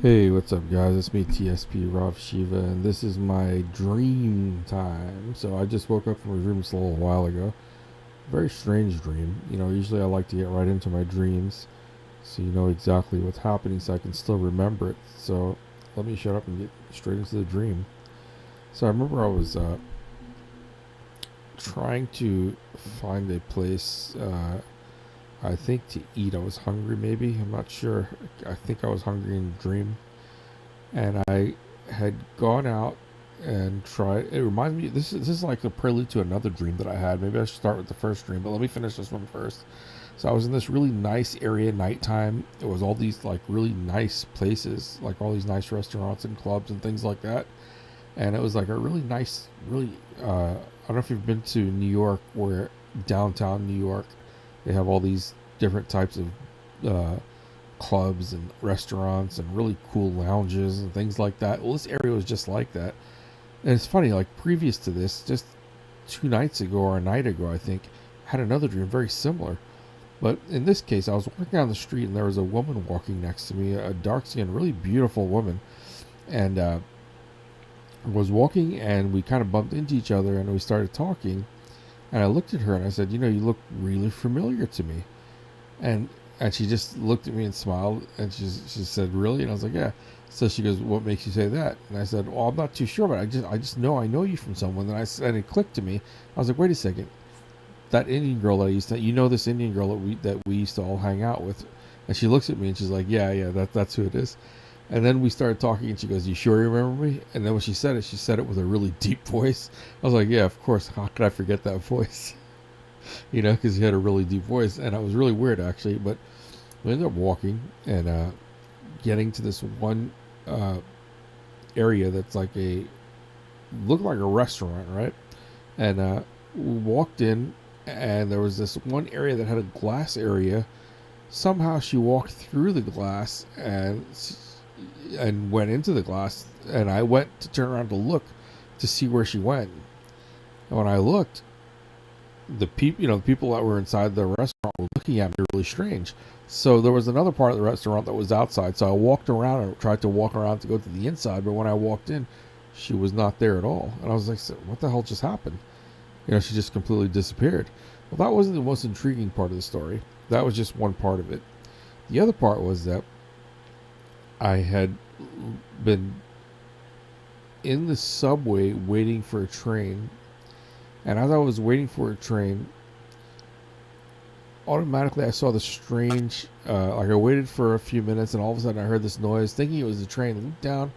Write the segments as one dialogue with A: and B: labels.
A: Hey, what's up, guys? It's me, TSPRavshiva, and this is my dream time. So I just woke up from a dream just a little while ago. Very strange dream. Usually I like to get right into my dreams so you know exactly what's happening so I can still remember it. So let me shut up and get straight into the dream. So I remember I was trying to find a place, I think to eat. I was hungry, maybe. I'm not sure. I think I was hungry in the dream, and I had gone out and tried. It reminds me. This is like the prelude to another dream that I had. Maybe I should start with the first dream, but let me finish this one first. So I was in this really nice area nighttime. It was all these like really nice places, like all these nice restaurants and clubs and things like that. And it was like a really nice, really. I don't know if you've been to New York, where downtown New York, they have all these different types of uh, clubs and restaurants and really cool lounges and things like that. Well, this area was just like that. And it's funny, like previous to this, just 2 nights ago or a night ago, I think, I had another dream very similar. But in this case, I was walking down the street and there was a woman walking next to me, a dark skinned, really beautiful woman. And was walking and we kind of bumped into each other and we started talking. And I looked at her and I said, you look really familiar to me. And and she just looked at me and smiled and she said, really? And I was like, yeah. So she goes, what makes you say that? And I said, well, I'm not too sure, but I just know I know you from someone. And it clicked to me. I was like, wait a second, that Indian girl that I used to, this Indian girl that we used to all hang out with. And she looks at me and she's like, yeah, that's who it is. And then we started talking and she goes, you sure you remember me? And then when she said it with a really deep voice. I was like, yeah, of course. How could I forget that voice? Because he had a really deep voice. And it was really weird, actually. But we ended up walking and getting to this one uh, area that's like looked like a restaurant, right? And we walked in, and there was this one area that had a glass area. Somehow she walked through the glass and went into the glass, and I went to turn around to look to see where she went. And when I looked, the people that were inside the restaurant were looking at me really strange. So there was another part of the restaurant that was outside. So I walked around and tried to walk around to go to the inside, but when I walked in, she was not there at all. And I was like, so what the hell just happened? She just completely disappeared. Well, that wasn't the most intriguing part of the story. That was just one part of it. The other part was that I had been in the subway waiting for a train. And as I was waiting for a train, automatically I saw the strange, like I waited for a few minutes and all of a sudden I heard this noise, thinking it was the train. I looked down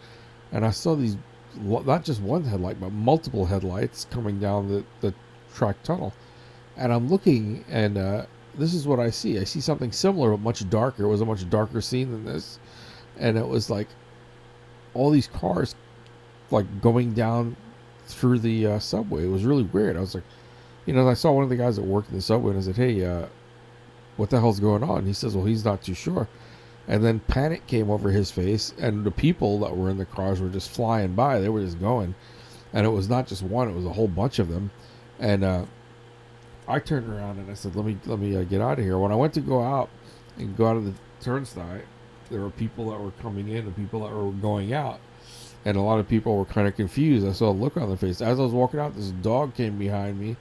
A: and I saw these, not just one headlight, but multiple headlights coming down the track tunnel. And I'm looking and this is what I see. I see something similar but much darker. It was a much darker scene than this. And it was like all these cars like going down through the subway. It was really weird. I was like, I saw one of the guys that worked in the subway and I said, hey, what the hell's going on? And he says, well, he's not too sure. And then panic came over his face, and the people that were in the cars were just flying by. They were just going. And it was not just one, it was a whole bunch of them. And I turned around and I said, let me get out of here. When I went to go out and go out of the turnstile, there were people that were coming in and people that were going out. And a lot of people were kind of confused. I saw a look on their face. As I was walking out, this dog came behind me,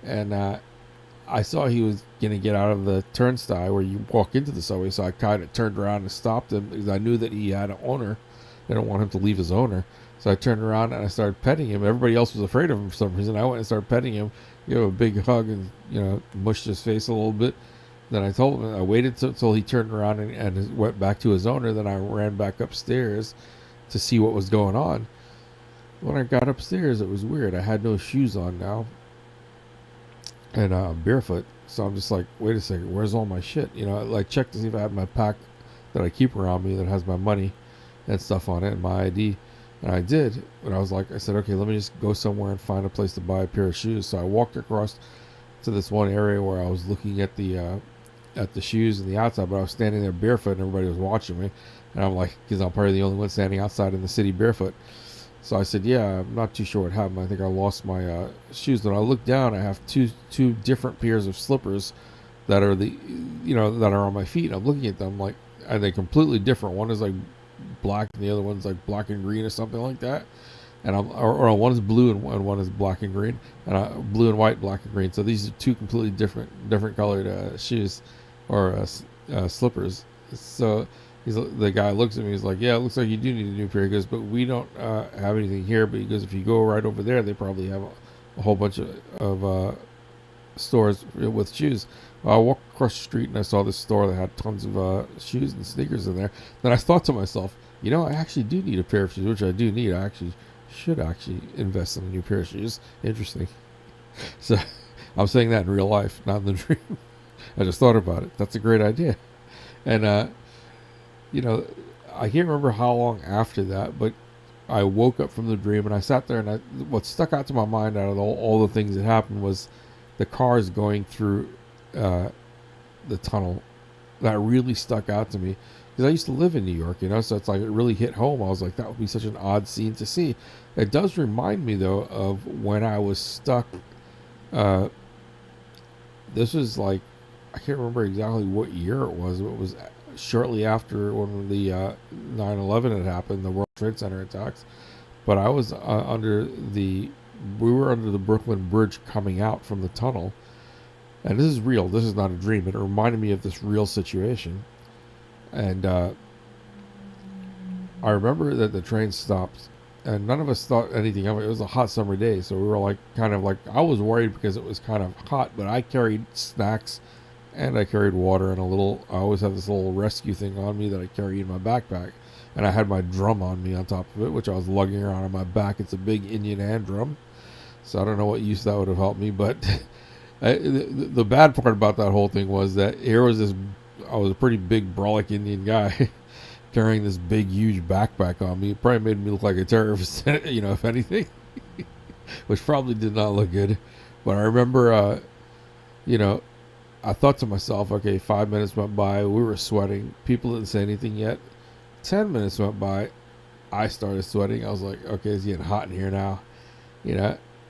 A: and I saw he was going to get out of the turnstile where you walk into the subway. So I kind of turned around and stopped him because I knew that he had an owner. I didn't want him to leave his owner. So I turned around and I started petting him. Everybody else was afraid of him for some reason. I went and started petting him, gave him a big hug and, mushed his face a little bit. Then I told him, I waited till he turned around and went back to his owner. Then I ran back upstairs to see what was going on. When I got upstairs, it was weird. I had no shoes on now, and I'm barefoot. So I'm just like, wait a second, where's all my shit? Like check to see if I have my pack that I keep around me that has my money and stuff on it and my ID. And I did. And I said, okay, let me just go somewhere and find a place to buy a pair of shoes. So I walked across to this one area where I was looking at the shoes and the outside, but I was standing there barefoot and everybody was watching me. And I'm like, because I'm probably the only one standing outside in the city barefoot. So I said, yeah, I'm not too sure what happened. I think I lost my shoes. When I look down, I have two different pairs of slippers that are that are on my feet. And I'm looking at them like, are they completely different? One is like black and the other one's like black and green or something like that. And or one is blue and one is black and green, and blue and white, black and green. So these are two completely different colored shoes or slippers. So the guy looks at me. He's like, "Yeah, it looks like you do need a new pair." He goes, "But we don't have anything here." But he goes, "If you go right over there, they probably have a whole bunch of stores with shoes." Well, I walked across the street and I saw this store that had tons of shoes and sneakers in there. Then I thought to myself, I actually do need a pair of shoes, which I do need. I should invest in a new pair of shoes. Interesting. So I'm saying that in real life, not in the dream. I just thought about it. That's a great idea. And I can't remember how long after that, but I woke up from the dream and I sat there, and what stuck out to my mind out of all the things that happened was the cars going through the tunnel. That really stuck out to me because I used to live in New York, so it's like it really hit home. I was like, that would be such an odd scene to see. It does remind me though of when I was stuck. This was like, I can't remember exactly what year it was. It was shortly after when the 9/11 had happened, the World Trade Center attacks. But I was we were under the Brooklyn Bridge coming out from the tunnel. And this is real. This is not a dream. It reminded me of this real situation. And I remember that the train stopped, and none of us thought anything of it. It was a hot summer day, so we were like, I was worried because it was kind of hot, but I carried snacks and I carried water and I always have this little rescue thing on me that I carry in my backpack. And I had my drum on me on top of it, which I was lugging around on my back. It's a big Indian hand drum. So I don't know what use that would have helped me, but the bad part about that whole thing was that I was a pretty big brolic Indian guy carrying this big huge backpack on me. It probably made me look like a terrorist, if anything, which probably did not look good. But I remember, I thought to myself, okay, 5 minutes went by, we were sweating, people didn't say anything yet. 10 minutes went by, I started sweating. I was like, okay, it's getting hot in here now,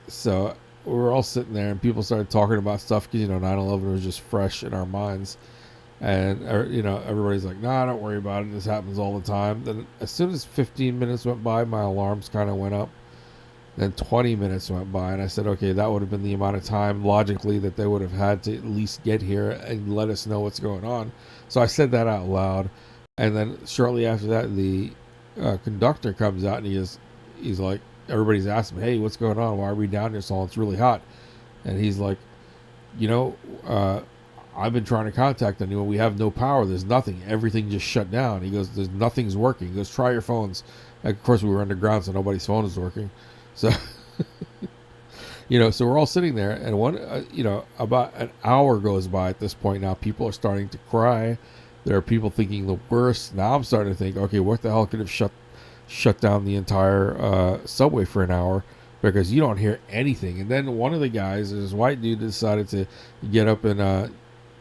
A: so we were all sitting there and people started talking about stuff because 9/11 was just fresh in our minds, and everybody's like, nah, don't worry about it, this happens all the time. Then as soon as 15 minutes went by, my alarms kind of went up. Then 20 minutes went by, and I said, okay, that would have been the amount of time logically that they would have had to at least get here and let us know what's going on. So I said that out loud, and then shortly after that, the conductor comes out and he's like, everybody's asking me, hey, what's going on? Why are we down here so long? It's really hot. And he's like, I've been trying to contact anyone. We have no power. There's nothing. Everything just shut down. He goes, nothing's working. He goes, try your phones. And of course, we were underground, so nobody's phone is working. So, so we're all sitting there, and about an hour goes by at this point. Now people are starting to cry. There are people thinking the worst. Now I'm starting to think, okay, what the hell could have shut down the entire subway for an hour, because you don't hear anything. And then one of the guys, this white dude, decided to get up and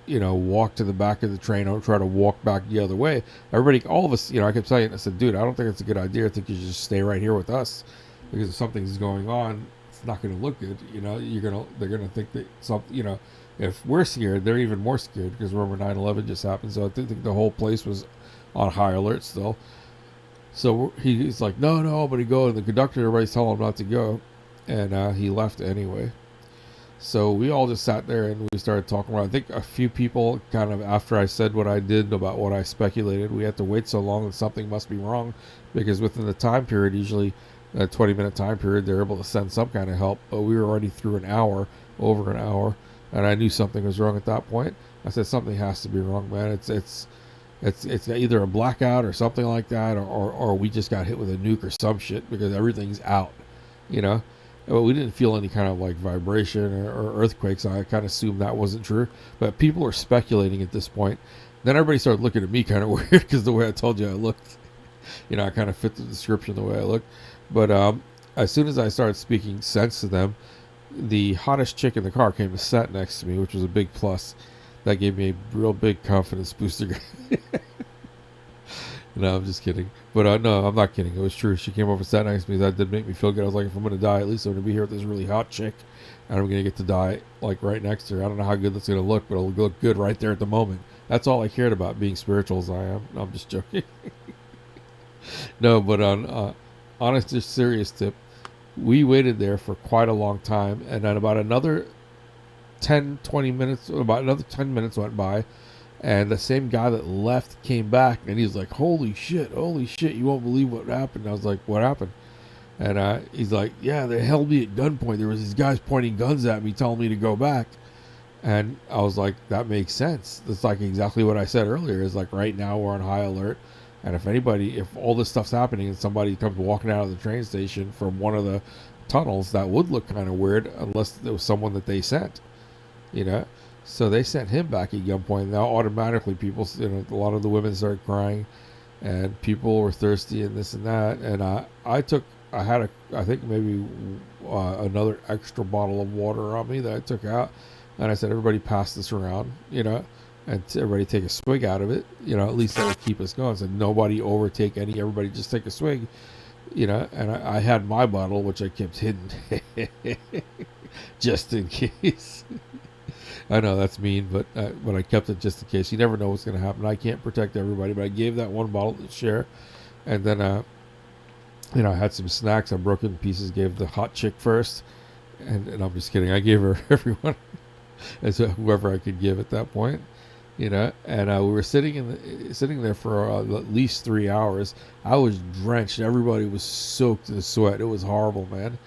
A: walk to the back of the train or try to walk back the other way. Everybody, all of us, I kept saying, I said, dude, I don't think it's a good idea. I think you should just stay right here with us, because if something's going on, it's not going to look good. They're gonna think that something. If we're scared, they're even more scared, because remember 9/11 just happened. So I think the whole place was on high alert still. So he's like, no, nobody go. And the conductor, everybody's telling him not to go. And he left anyway. So we all just sat there and we started talking about, I think a few people kind of, after I said what I did about what I speculated, we had to wait so long that something must be wrong, because within the time period, usually a 20-minute time period, they're able to send some kind of help. But we were already through over an hour, and I knew something was wrong at that point. I said, something has to be wrong, man. It's either a blackout or something like that, or we just got hit with a nuke or some shit, because everything's out, But we didn't feel any kind of like vibration or earthquakes. I kind of assumed that wasn't true, but people were speculating at this point. Then everybody started looking at me kind of weird, because the way I told you I looked, I kind of fit the description the way I looked. But as soon as I started speaking sense to them, the hottest chick in the car came and sat next to me, which was a big plus. That gave me a real big confidence booster. No, I'm just kidding. But no, I'm not kidding. It was true. She came over and sat next to me. That did make me feel good. I was like, if I'm going to die, at least I'm going to be here with this really hot chick, and I'm going to get to die like right next to her. I don't know how good that's going to look, but it'll look good right there at the moment. That's all I cared about, being spiritual as I am. No, I'm just joking. No, but on honest or serious tip, we waited there for quite a long time, and then about another 10, 20 minutes, about another 10 minutes went by, and the same guy that left came back, and he's like, holy shit, you won't believe what happened. I was like, what happened? And he's like, yeah, they held me at gunpoint. There was these guys pointing guns at me, telling me to go back. And I was like, that makes sense. That's like exactly what I said earlier. Is like right now we're on high alert. And if all this stuff's happening and somebody comes walking out of the train station from one of the tunnels, that would look kind of weird unless it was someone that they sent, you know. So they sent him back at gunpoint. Now automatically people, a lot of the women started crying, and people were thirsty and this and that. And I had I think maybe another extra bottle of water on me that I took out, and I said, everybody pass this around, and everybody take a swig out of it, at least that would keep us going. So nobody overtake any, everybody just take a swig, and I had my bottle, which I kept hidden, just in case. I know that's mean, but I kept it just in case. You never know what's going to happen. I can't protect everybody, but I gave that one bottle to share, and then I had some snacks. I broke into pieces, gave the hot chick first, and I'm just kidding. I gave her everyone, as whoever I could give at that point, And we were sitting there for at least 3 hours. I was drenched. Everybody was soaked in sweat. It was horrible, man.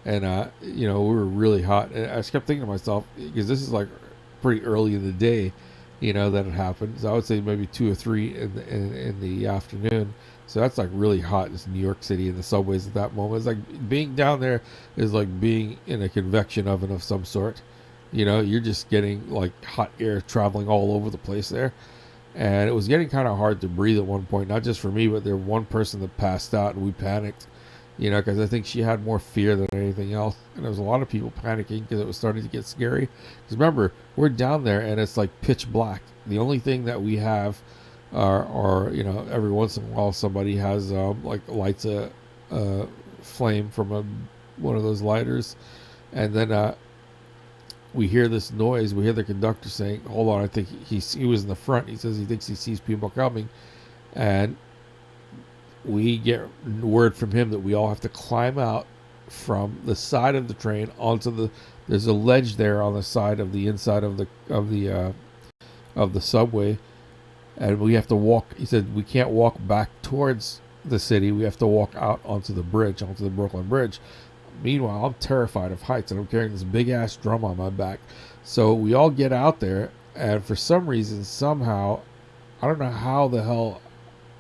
A: And we were really hot. And I just kept thinking to myself, because this is like pretty early in the day, that it happened. So I would say maybe 2 or 3 in the afternoon. So that's like really hot. It's New York City in the subways at that moment. It's like being down there is like being in a convection oven of some sort. You're just getting like hot air traveling all over the place there. And it was getting kind of hard to breathe at one point, not just for me, but there was one person that passed out, and we panicked, because I think she had more fear than anything else. And there was a lot of people panicking because it was starting to get scary. Because remember, we're down there and it's like pitch black. The only thing that we have are every once in a while somebody has like lights a flame from one of those lighters, and then we hear this noise. We hear the conductor saying, hold on, I think he was in the front. He says he thinks he sees people coming. And we get word from him that we all have to climb out from the side of the train onto there's a ledge there on the side of the inside of the subway. And we have to walk. He said we can't walk back towards the city. We have to walk out onto the bridge, onto the Brooklyn Bridge. Meanwhile, I'm terrified of heights, and I'm carrying this big-ass drum on my back. So we all get out there, and for some reason, somehow, I don't know how the hell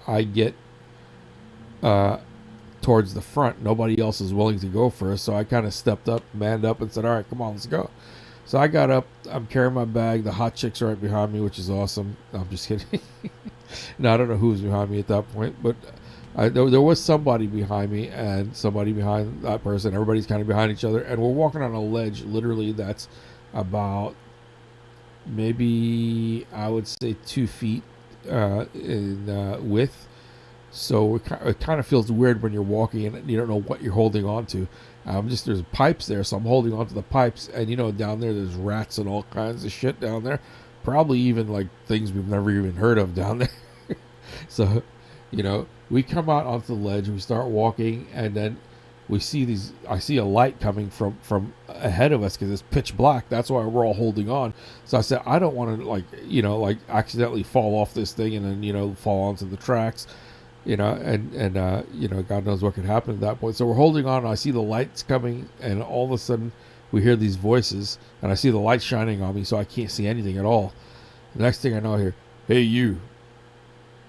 A: I get towards the front. Nobody else is willing to go first, so I kind of stepped up, manned up, and said, all right, come on, let's go. So I got up. I'm carrying my bag. The hot chick's right behind me, which is awesome. No, I'm just kidding. No, I don't know who was behind me at that point, but there was somebody behind me and somebody behind that person. Everybody's kind of behind each other, and we're walking on a ledge literally that's about maybe, I would say, 2 feet in width. So it kind of feels weird when you're walking and you don't know what you're holding on to. There's pipes there, so I'm holding on to the pipes, and down there's rats and all kinds of shit down there. Probably even like things we've never even heard of down there. So, we come out onto the ledge, we start walking, and then we see I see a light coming from ahead of us because it's pitch black. That's why we're all holding on. So I said, I don't want to like accidentally fall off this thing and then, fall onto the tracks, and God knows what could happen at that point. So we're holding on, and I see the lights coming, and all of a sudden we hear these voices, and I see the light shining on me, so I can't see anything at all. The next thing I know, I hear, hey, you.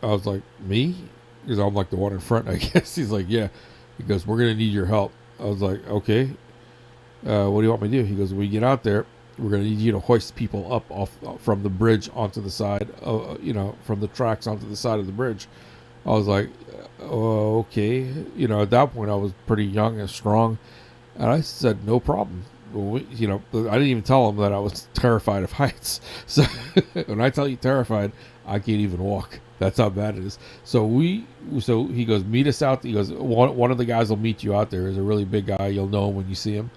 A: I was like, me? Because I'm like the one in front, I guess. He's like, yeah. He goes, we're going to need your help. I was like, okay. What do you want me to do? He goes, when we get out there, we're going to need you to hoist people up off from the bridge onto the side, from the tracks onto the side of the bridge. I was like, okay. At that point, I was pretty young and strong. And I said, no problem. I didn't even tell him that I was terrified of heights. So when I tell you terrified, I can't even walk. That's how bad it is. So he goes, meet us out. He goes, one of the guys will meet you out there. He's a really big guy. You'll know him when you see him.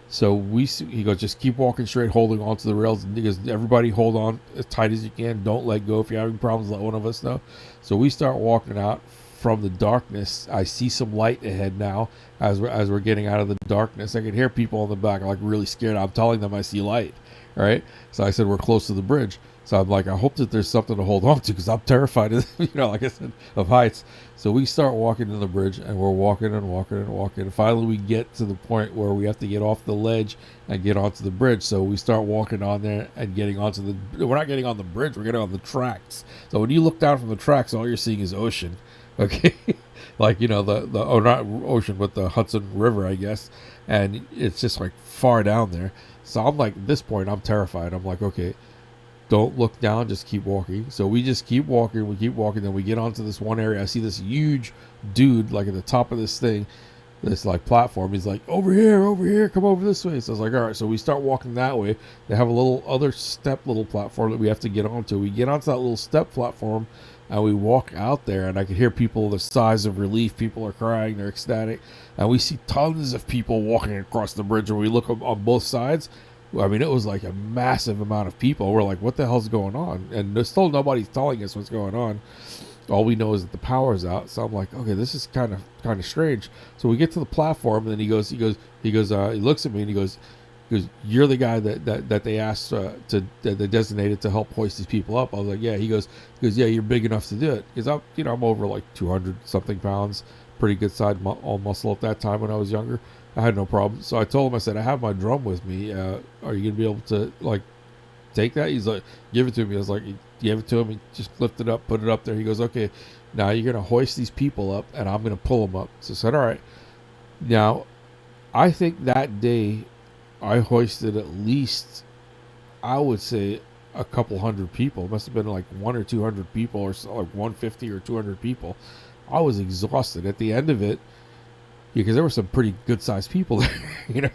A: So he goes, just keep walking straight, holding on to the rails. And he goes, everybody hold on as tight as you can. Don't let go. If you're having problems, let one of us know. So we start walking out. from the darkness, I see some light ahead now. As we're getting out of the darkness, I can hear people in the back like really scared. I'm telling them I see light, right? So I said we're close to the bridge. So I'm like, I hope that there's something to hold on to, because I'm terrified of, like I said, of heights. So we start walking to the bridge, and we're walking and walking and walking. And finally, we get to the point where we have to get off the ledge and get onto the bridge. So we start walking on there and getting onto the. We're not getting on the bridge. We're getting on the tracks. So when you look down from the tracks, all you're seeing is ocean. Okay, like the not ocean, but the Hudson River, I guess. And it's just like far down there. So I'm like, at this point, I'm terrified. I'm like, okay, don't look down, just keep walking. So we just keep walking, then we get onto this one area. I see this huge dude like at the top of this thing, this like platform. He's like, over here, come over this way. So I was like, all right. So we start walking that way. They have a little other little platform that we have to get onto. We get onto that little step platform, and we walk out there, and I could hear people the size of relief. People are crying, they're ecstatic, and we see tons of people walking across the bridge. And we look on both sides. I mean, it was like a massive amount of people. We're like, what the hell's going on? And there's still nobody's telling us what's going on. All we know is that the power's out. So I'm like, okay, this is kind of strange. So we get to the platform, and then he looks at me, and he goes, you're the guy that they asked that they designated to help hoist these people up. I was like, yeah. He goes, yeah, you're big enough to do it. Because I'm over like 200 something pounds, pretty good size all muscle at that time when I was younger. I had no problem. So I told him, I said, I have my drum with me. Are you gonna be able to like take that? He's like, give it to me. I was like, he gave it to him. He just lifted it up, put it up there. He goes, okay, now you're gonna hoist these people up, and I'm gonna pull them up. So I said, all right. Now, I think that day I hoisted at least, I would say, a couple hundred people. It must have been like 100 or 200 people, or so, like 150 or 200 people. I was exhausted at the end of it, because there were some pretty good sized people there,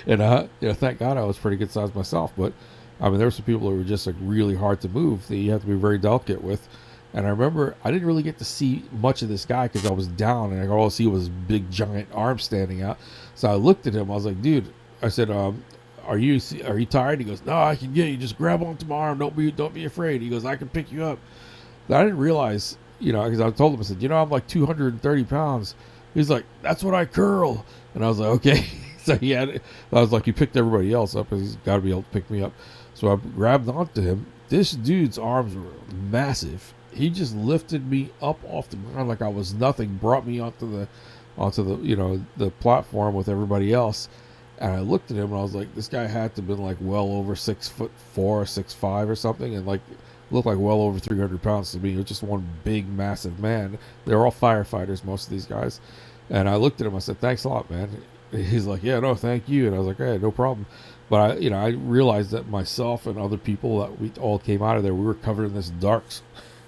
A: and thank God I was pretty good sized myself. But I mean, there were some people that were just like really hard to move, that you have to be very delicate with. And I remember I didn't really get to see much of this guy because I was down, and all I see was big giant arms standing out. So I looked at him. I was like, dude, I said, are you tired? He goes, no, I can get you. Just grab onto my arm. Don't be afraid. He goes, I can pick you up. But I didn't realize, because I told him, I said, I'm like 230 pounds. He's like, that's what I curl. And I was like, okay. So I was like, he picked everybody else up, because he's got to be able to pick me up. So I grabbed onto him. This dude's arms were massive. He just lifted me up off the ground like I was nothing, brought me onto the platform with everybody else. And I looked at him, and I was like, this guy had to have been like well over 6'4", 6'5", or something, and like looked like well over 300 pounds to me. He was just one big, massive man. They were all firefighters, most of these guys. And I looked at him. I said, thanks a lot, man. He's like, yeah, no, thank you. And I was like, hey, no problem. But I realized that myself and other people that we all came out of there, we were covered in this dark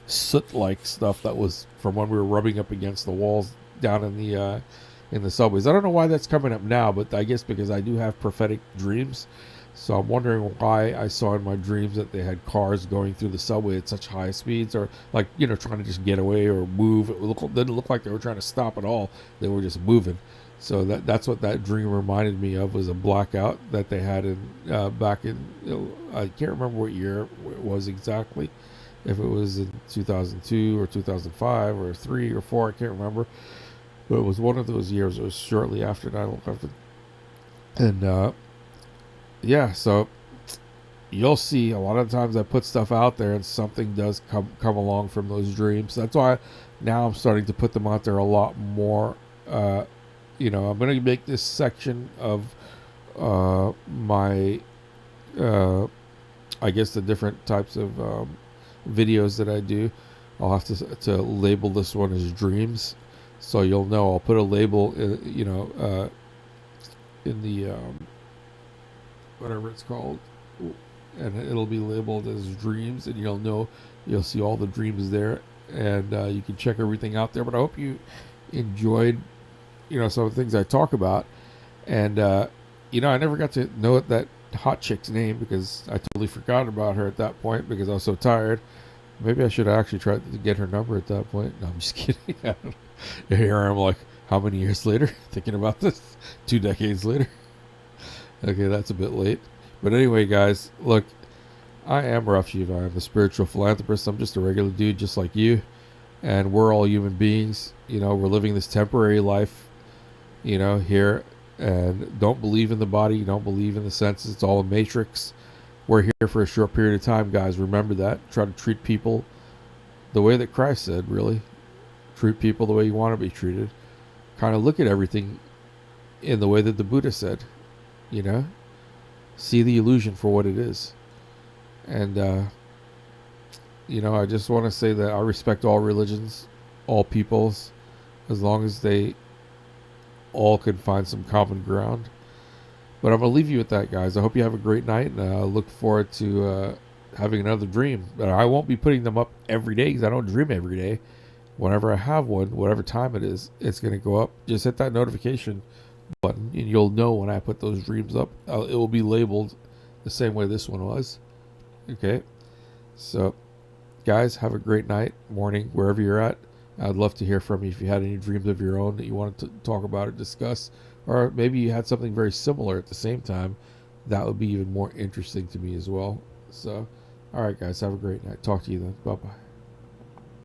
A: soot-like stuff that was from when we were rubbing up against the walls down in the subways. I don't know why that's coming up now, but I guess because I do have prophetic dreams. So I'm wondering why I saw in my dreams that they had cars going through the subway at such high speeds, or like, trying to just get away or move. It didn't look like they were trying to stop at all. They were just moving. So that's what that dream reminded me of, was a blackout that they had in back in, I can't remember what year it was exactly. If it was in 2002 or 2005 or 3 or 4, I can't remember. But it was one of those years. It was shortly after 9/11. And yeah, so you'll see a lot of times I put stuff out there, and something does come along from those dreams. That's why now I'm starting to put them out there a lot more. I'm going to make this section of my, I guess, the different types of videos that I do. I'll have to label this one as dreams, so you'll know. I'll put a label, in the whatever it's called, and it'll be labeled as dreams, and you'll see all the dreams there, and you can check everything out there. But I hope you enjoyed some of the things I talk about. And I never got to know that hot chick's name, because I totally forgot about her at that point because I was so tired. Maybe I should have actually tried to get her number at that point. No, I'm just kidding. Here I'm like, how many years later thinking about this? 2 decades later. Okay, that's a bit late. But anyway, guys, look, I am Rough Shiva. I'm a spiritual philanthropist. I'm just a regular dude just like you. and we're all human beings. We're living this temporary life, here, and don't believe in the body, don't believe in the senses. It's all a matrix. We're here for a short period of time, guys. Remember that. Try to treat people the way that Christ said, really. Treat people the way you want to be treated. Kind of look at everything in the way that the Buddha said, See the illusion for what it is. And, I just want to say that I respect all religions, all peoples, as long as they all can find some common ground. But I'm going to leave you with that, guys. I hope you have a great night, and I look forward to having another dream. But I won't be putting them up every day because I don't dream every day. Whenever I have one, whatever time it is, it's going to go up. Just hit that notification button, and you'll know when I put those dreams up. It will be labeled the same way this one was. Okay? So, guys, have a great night, morning, wherever you're at. I'd love to hear from you if you had any dreams of your own that you wanted to talk about or discuss. Or maybe you had something very similar at the same time. That would be even more interesting to me as well. So, all right, guys, have a great night. Talk to you then. Bye-bye.